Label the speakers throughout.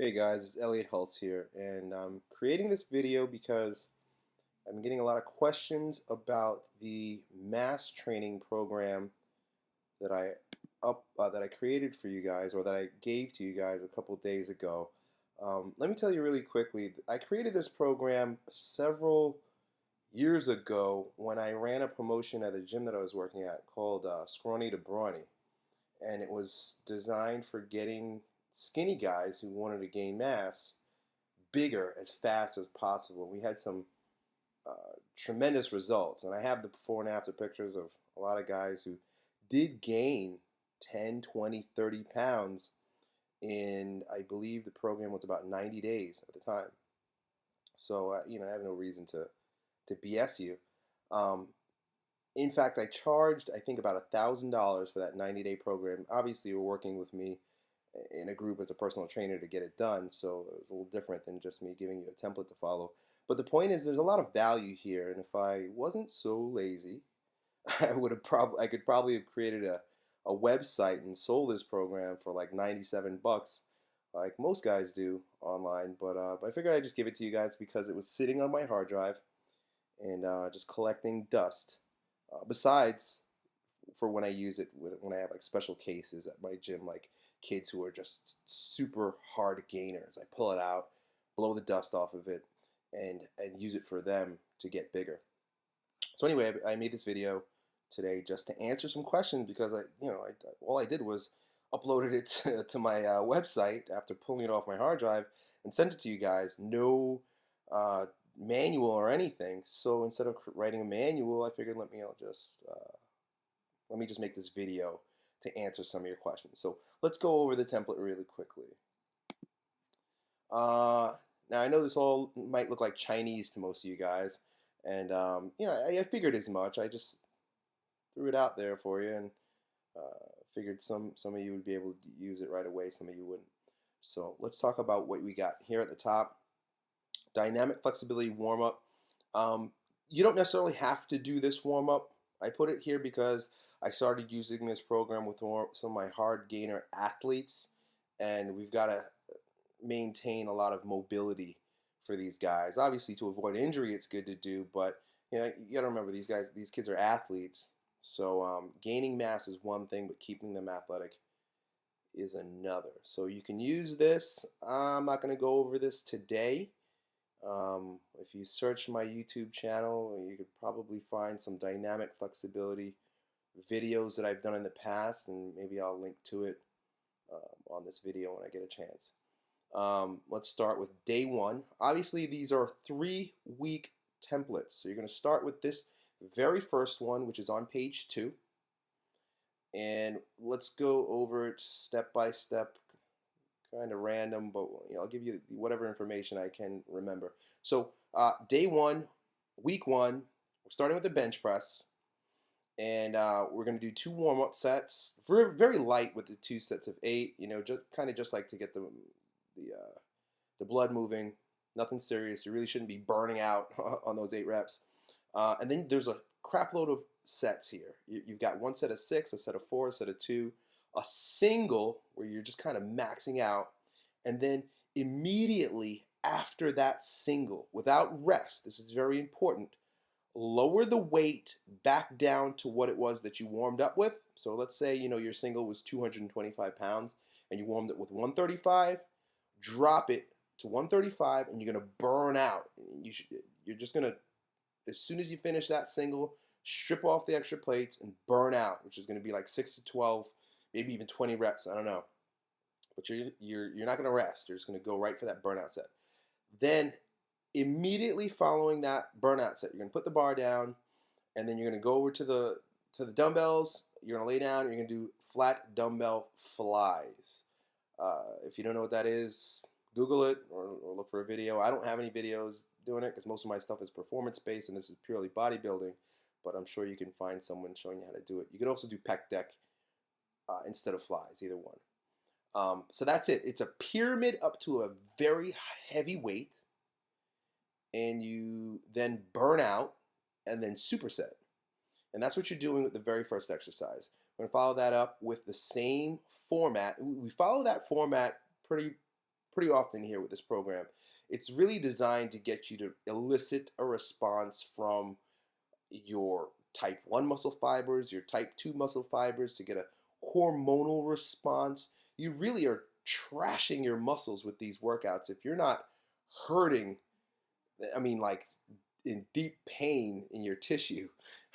Speaker 1: Hey guys, it's Elliott Hulse here, and I'm creating this video because I'm getting a lot of questions about the mass training program that I created for you guys, or that I gave to you guys a couple days ago. Let me tell you really quickly. I created this program several years ago when I ran a promotion at a gym that I was working at called Scrawny to Brawny, and it was designed for getting skinny guys who wanted to gain mass bigger as fast as possible. We had some tremendous results, and I have the before and after pictures of a lot of guys who did gain 10, 20, 30 pounds in, I believe the program was about 90 days at the time. So, I have no reason to BS you. Um, in fact, I charged, I think, about $1,000 for that 90-day program. Obviously, you're working with me in a group as a personal trainer to get it done, so it was a little different than just me giving you a template to follow. But the point is, there's a lot of value here, and if I wasn't so lazy, I could probably have created a website and sold this program for like 97 bucks, like most guys do online. But I figured I'd just give it to you guys because it was sitting on my hard drive and just collecting dust. Besides, for when I use it, when I have like special cases at my gym, like kids who are just super hard gainers, I pull it out, blow the dust off of it, and use it for them to get bigger. So anyway, I made this video today just to answer some questions because all I did was uploaded it to my website after pulling it off my hard drive and sent it to you guys. No uh, manual or anything. So instead of writing a manual, I figured let me just make this video to answer some of your questions. So let's go over the template really quickly. Now I know this all might look like Chinese to most of you guys, and I figured as much. I just threw it out there for you, and figured some of you would be able to use it right away, some of you wouldn't. So let's talk about what we got here at the top. Dynamic flexibility warm up. You don't necessarily have to do this warm up. I put it here because I started using this program with some of my hard gainer athletes, and we've got to maintain a lot of mobility for these guys. Obviously, to avoid injury, it's good to do, but you got to remember these kids are athletes. So gaining mass is one thing, but keeping them athletic is another. So you can use this. I'm not going to go over this today. If you search my YouTube channel, you could probably find some dynamic flexibility videos that I've done in the past, and maybe I'll link to it on this video when I get a chance. Let's start with day one. Obviously, these are 3-week templates. So you're going to start with this very first one, which is on page 2. And let's go over it step by step, kind of random, but I'll give you whatever information I can remember. So day one, week one, we're starting with the bench press. And we're going to do 2 warm-up sets. Very light with the 2 sets of 8. Just like to get the blood moving. Nothing serious. You really shouldn't be burning out on those 8 reps. And then there's a crap load of sets here. You've got 1 set of 6, a set of 4, a set of 2, a single where you're just kind of maxing out, and then immediately after that single, without rest, this is very important, lower the weight back down to what it was that you warmed up with. So let's say your single was 225 pounds and you warmed it with 135. Drop it to 135 and you're going to burn out. You're just going to, as soon as you finish that single, strip off the extra plates and burn out, which is going to be like 6 to 12, maybe even 20 reps. I don't know. But you're not going to rest. You're just going to go right for that burnout set. Then immediately following that burnout set, you're going to put the bar down, and then you're going to go over to the dumbbells. You're going to lay down, and you're going to do flat dumbbell flies. If you don't know what that is, Google it or look for a video. I don't have any videos doing it because most of my stuff is performance-based, and this is purely bodybuilding, but I'm sure you can find someone showing you how to do it. You could also do pec deck instead of flies, either one. So that's it. It's a pyramid up to a very heavy weight, and you then burn out and then superset. And that's what you're doing with the very first exercise. We're going to follow that up with the same format. We follow that format pretty pretty often here with this program. It's really designed to get you to elicit a response from your type 1 muscle fibers, your type 2 muscle fibers, to get a hormonal response. You really are trashing your muscles with these workouts. If you're not hurting, I mean, like in deep pain in your tissue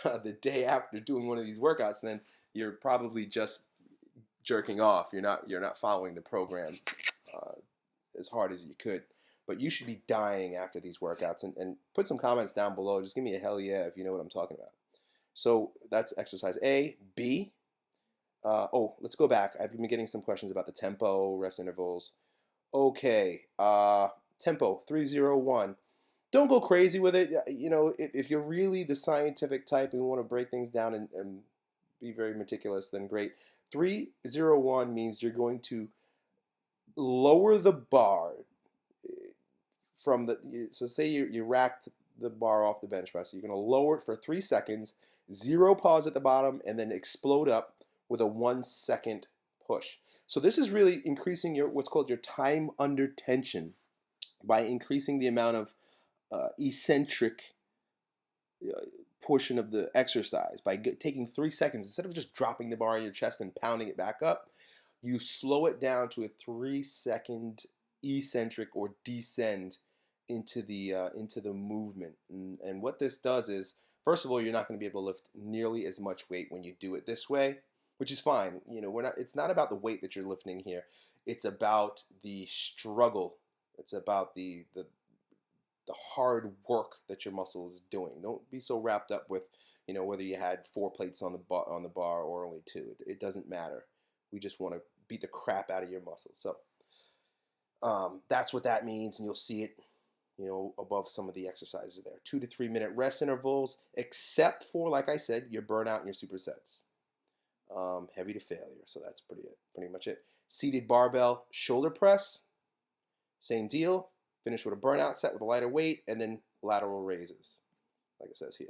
Speaker 1: the day after doing one of these workouts, then you're probably just jerking off. You're not following the program uh, as hard as you could. But you should be dying after these workouts. And put some comments down below. Just give me a hell yeah if you know what I'm talking about. So that's exercise A. B. Oh, let's go back. I've been getting some questions about the tempo, rest intervals. Okay. Tempo 301. Don't go crazy with it. You know, if you're really the scientific type and you want to break things down and be very meticulous, then great. 301 means you're going to lower the bar from the, so say you racked the bar off the bench press. So you're going to lower it for 3 seconds, 0 pause at the bottom, and then explode up with a 1 second push. So this is really increasing your what's called your time under tension by increasing the amount of eccentric portion of the exercise. By taking 3 seconds, instead of just dropping the bar in your chest and pounding it back up, you slow it down to a 3-second eccentric or descend into the movement. And what this does is, first of all, you're not going to be able to lift nearly as much weight when you do it this way, which is fine. You know, it's not about the weight that you're lifting here. It's about the struggle. It's about the hard work that your muscle is doing. Don't be so wrapped up with, you know, whether you had 4 plates on the bar or only 2. It doesn't matter. We just want to beat the crap out of your muscles. So that's what that means, and you'll see it, you know, above some of the exercises there. 2 to 3 minute rest intervals, except for, like I said, your burnout and your supersets. Heavy to failure. So that's pretty much it. Seated barbell shoulder press, same deal. Finish with a burnout set with a lighter weight, and then lateral raises, like it says here.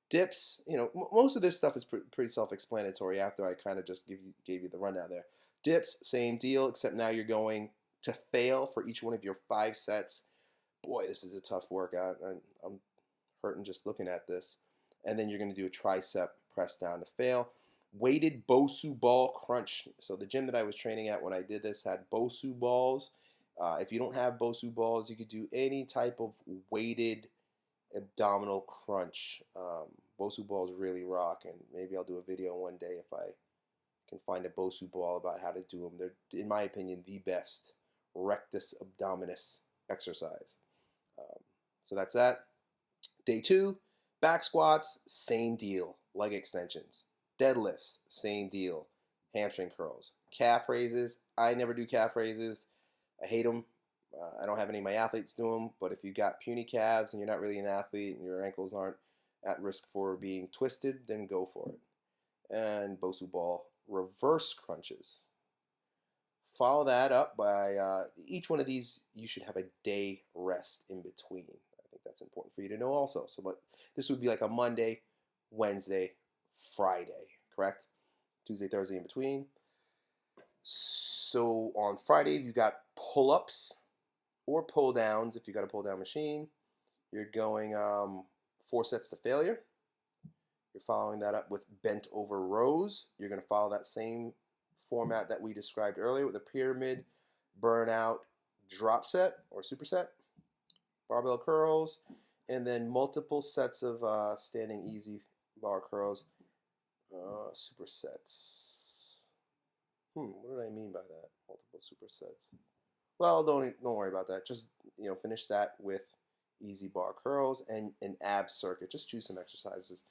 Speaker 1: Dips, you know, most of this stuff is pretty self-explanatory after I kind of just gave you the rundown there. Dips, same deal, except now you're going to fail for each one of your 5 sets. Boy, this is a tough workout. I'm hurting just looking at this. And then you're going to do a tricep press down to fail. Weighted Bosu ball crunch. So the gym that I was training at when I did this had Bosu balls. If you don't have Bosu balls, you could do any type of weighted abdominal crunch. Bosu balls really rock, and maybe I'll do a video one day if I can find a Bosu ball about how to do them. They're, in my opinion, the best rectus abdominis exercise. So that's that. Day 2, back squats, same deal. Leg extensions. Deadlifts, same deal. Hamstring curls. Calf raises, I never do calf raises. I hate them. I don't have any of my athletes do them, but if you've got puny calves and you're not really an athlete and your ankles aren't at risk for being twisted, then go for it. And Bosu ball reverse crunches. Follow that up by each one of these, you should have a day rest in between. I think that's important for you to know also. So this would be like a Monday, Wednesday, Friday, correct? Tuesday, Thursday in between. So on Friday, you've got pull-ups or pull-downs if you got a pull-down machine. You're going 4 sets to failure. You're following that up with bent over rows. You're going to follow that same format that we described earlier with a pyramid, burnout, drop set or superset, barbell curls, and then multiple sets of standing easy bar curls, supersets. What did I mean by that? Multiple supersets. Well, don't worry about that. Just, you know, finish that with easy bar curls and an ab circuit. Just choose some exercises,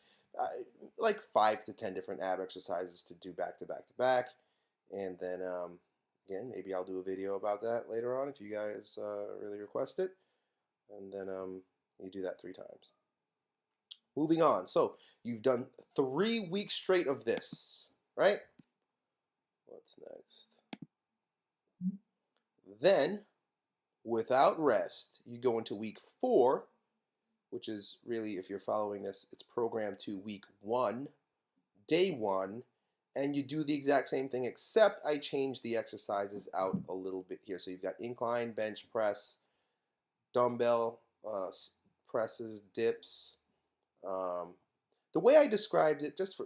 Speaker 1: like 5 to 10 different ab exercises to do back to back to back. And then again, maybe I'll do a video about that later on if you guys really request it. And then you do that 3 times. Moving on. So you've done 3 weeks straight of this, right? What's next? Then, without rest, you go into week 4, which is really, if you're following this, it's program 2, week 1, day 1, and you do the exact same thing, except I change the exercises out a little bit here. So you've got incline bench press, dumbbell presses, dips. Um, the way I described it, just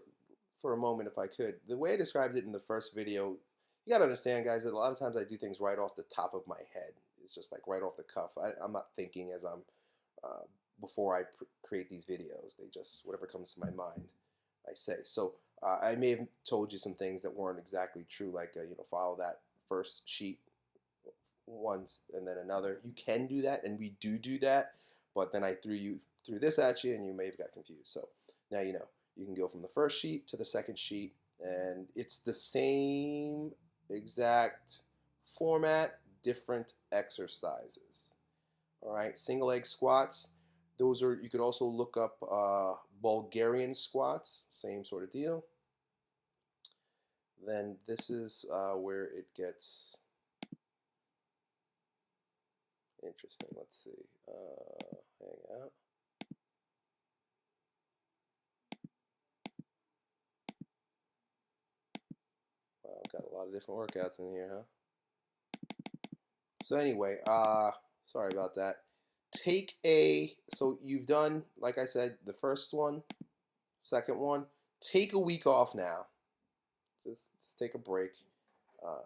Speaker 1: for a moment, if I could, the way I described it in the first video, you got to understand, guys, that a lot of times I do things right off the top of my head. It's just like right off the cuff. I'm not thinking as I'm uh, before I create these videos. They just, whatever comes to my mind, I say. So I may have told you some things that weren't exactly true, like follow that first sheet once and then another. You can do that, and we do that. But then I threw this at you, and you may have got confused. So now you know. You can go from the first sheet to the second sheet, and it's the same exact format, different exercises. All right, single leg squats. Those are, you could also look up Bulgarian squats, same sort of deal. Then this is where it gets interesting. Let's see. Hang out. Wow, got a lot of different workouts in here, huh? So anyway, sorry about that. So you've done, like I said, the first one, second one. Take a week off now. Just take a break.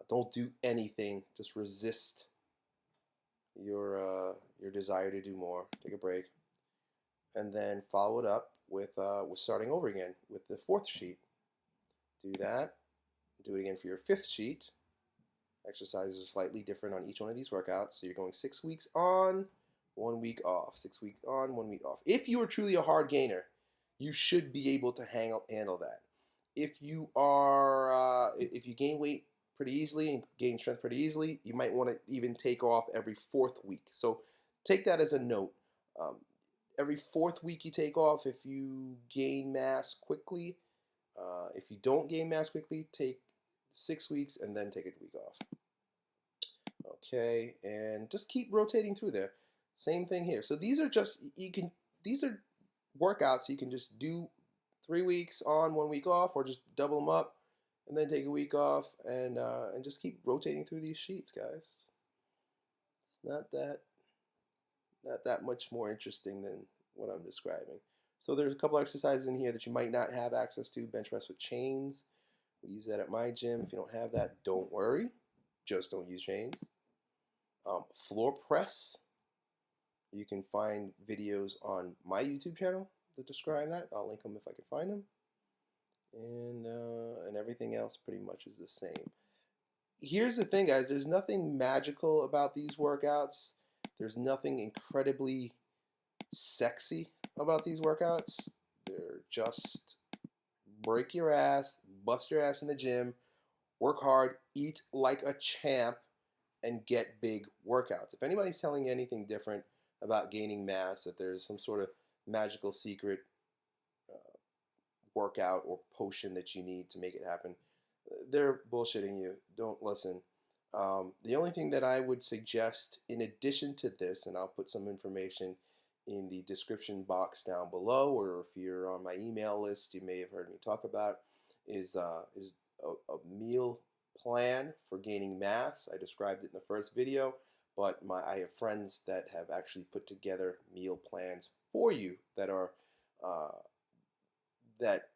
Speaker 1: Don't do anything. Just resist your desire to do more. Take a break, and then follow it up with starting over again with the fourth sheet. Do that. Do it again for your fifth sheet. Exercises are slightly different on each one of these workouts. So you're going 6 weeks on, 1 week off. 6 weeks on, 1 week off. If you are truly a hard gainer, you should be able to handle that. If you are, if you gain weight pretty easily and gain strength pretty easily, you might want to even take off every fourth week. So take that as a note. Every fourth week you take off if you gain mass quickly. If you don't gain mass quickly, take 6 weeks and then take a week off. Okay, and just keep rotating through there. Same thing here. So these are just, these are workouts you can just do 3 weeks on, 1 week off, or just double them up and then take a week off, and just keep rotating through these sheets, guys. It's not that much more interesting than what I'm describing. So there's a couple exercises in here that you might not have access to. Bench press with chains. We use that at my gym. If you don't have that, don't worry. Just don't use chains. Floor press. You can find videos on my YouTube channel that describe that. I'll link them if I can find them. And everything else pretty much is the same. Here's the thing, guys. There's nothing magical about these workouts. There's nothing incredibly sexy about these workouts. They're just break your ass, bust your ass in the gym, work hard, eat like a champ, and get big workouts. If anybody's telling you anything different about gaining mass, that there's some sort of magical secret workout or potion that you need to make it happen, they're bullshitting you. Don't listen. The only thing that I would suggest in addition to this, and I'll put some information in the description box down below, or if you're on my email list, you may have heard me talk about, is a meal plan for gaining mass. I described it in the first video, but I have friends that have actually put together meal plans for you that are that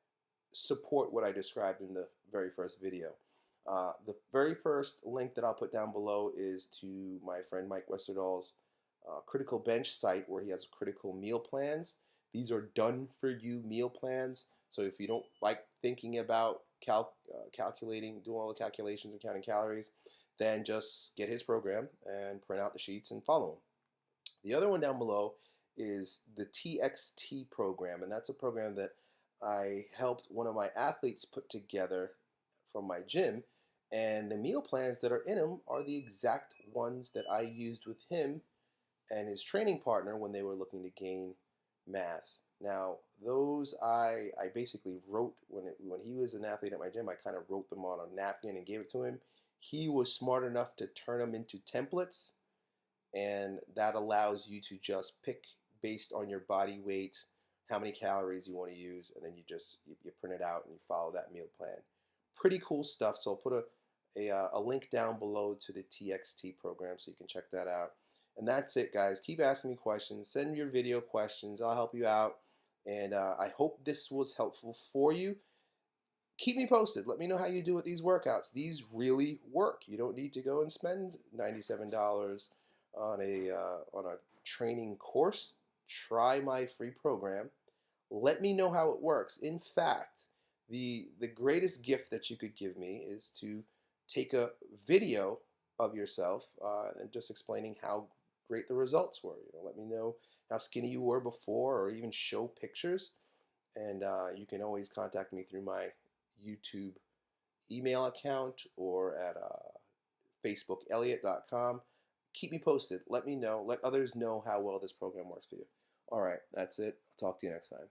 Speaker 1: support what I described in the very first video. The very first link that I'll put down below is to my friend Mike Westerdahl's Critical Bench site, where he has critical meal plans. These are done for you meal plans. So if you don't like thinking about calculating, doing all the calculations and counting calories, then just get his program and print out the sheets and follow him. The other one down below is the Txt program, and that's a program that I helped one of my athletes put together from my gym, and the meal plans that are in them are the exact ones that I used with him and his training partner when they were looking to gain mass. Now, those I basically wrote when he was an athlete at my gym. I kind of wrote them on a napkin and gave it to him. He was smart enough to turn them into templates, and that allows you to just pick based on your body weight how many calories you want to use, and then you print it out and you follow that meal plan. pretty cool stuff. So I'll put a link down below to the Txt program so you can check that out. And that's it, guys. Keep asking me questions. Send me your video questions. I'll help you out. And I hope this was helpful for you. Keep me posted. Let me know how you do with these workouts. These really work. You don't need to go and spend $97 on a training course. Try my free program. Let me know how it works. In fact, the greatest gift that you could give me is to take a video of yourself and just explaining how great the results were. Let me know how skinny you were before, or even show pictures. And you can always contact me through my YouTube email account or at facebookelliott.com. Keep me posted. Let me know. Let others know how well this program works for you. All right, that's it. I'll talk to you next time.